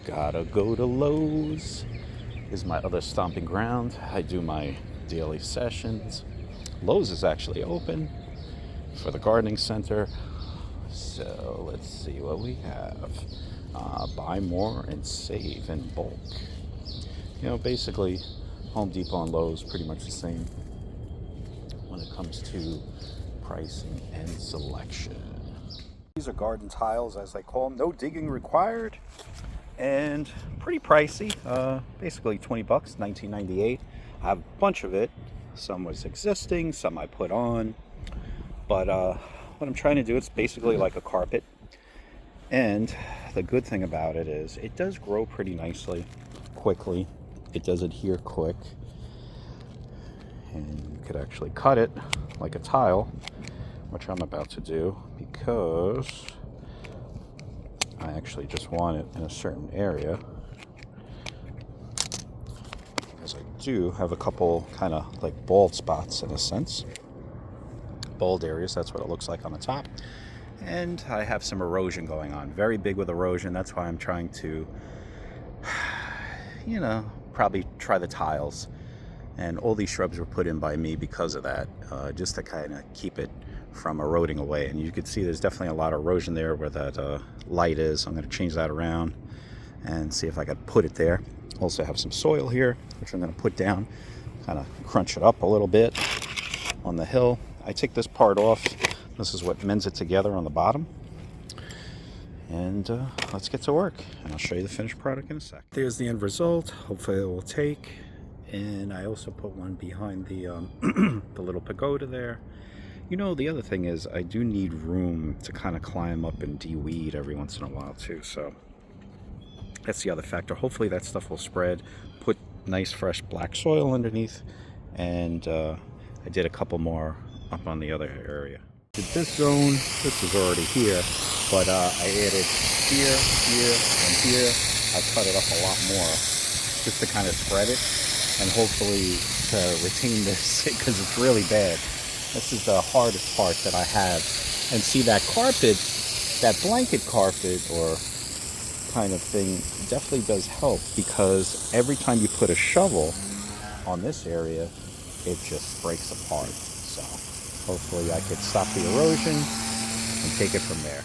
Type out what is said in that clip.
Gotta go to Lowe's. Is my other stomping ground. I do my daily sessions. Lowe's is actually open for the gardening center. So let's see what we have. Buy more and save in bulk. You know, basically, Home Depot and Lowe's pretty much the same when it comes to pricing and selection. These are garden tiles, as I call them. No digging required, and pretty pricey. Basically 20 bucks, $19.98. I have a bunch of it. Some was existing, some I put on. But what I'm trying to do, it's basically like a carpet. And the good thing about it is it does grow pretty nicely, quickly. It does adhere quick. And you could actually cut it like a tile, which I'm about to do because I actually just want it in a certain area. As I do have a couple kind of like bald spots in a sense. Bald areas, that's what it looks like on the top. And I have some erosion going on, very big with erosion. That's why I'm trying to, you know, probably try the tiles. And all these shrubs were put in by me because of that, just to kind of keep it from eroding away. And you can see there's definitely a lot of erosion there where that light is. I'm going to change that around and see if I can put it there. Also have some soil here, which I'm going to put down, kind of crunch it up a little bit on the hill. I take this part off. This is what mends it together on the bottom. And let's get to work. And I'll show you the finished product in a sec. There's the end result. Hopefully it will take. And I also put one behind the, the little pagoda there. You know, the other thing is I do need room to kind of climb up and de-weed every once in a while too. So that's the other factor. Hopefully that stuff will spread. Put nice fresh black soil underneath. And I did a couple more up on the other area. This zone, this is already here, but I added here, here, and here. I cut it up a lot more just to kind of spread it and hopefully to retain this because it's really bad. This is the hardest part that I have. And see, that carpet, that blanket carpet or kind of thing definitely does help because every time you put a shovel on this area, it just breaks apart. So hopefully I could stop the erosion and take it from there.